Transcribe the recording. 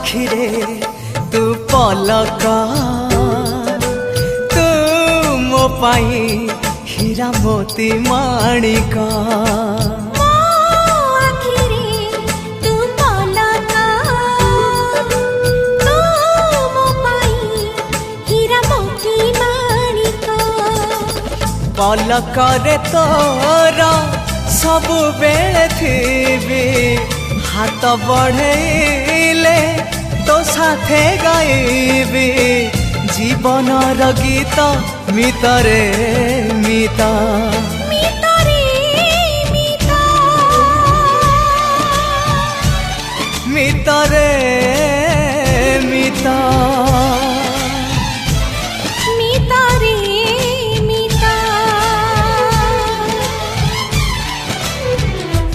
आखिरे तू पलक तू मो पाई हीरा मोती माणिक पलकरे तोर सब बेले थी हाथ बढ़ेले तो साथे गाइबी जीवन गीत मितरे मिता।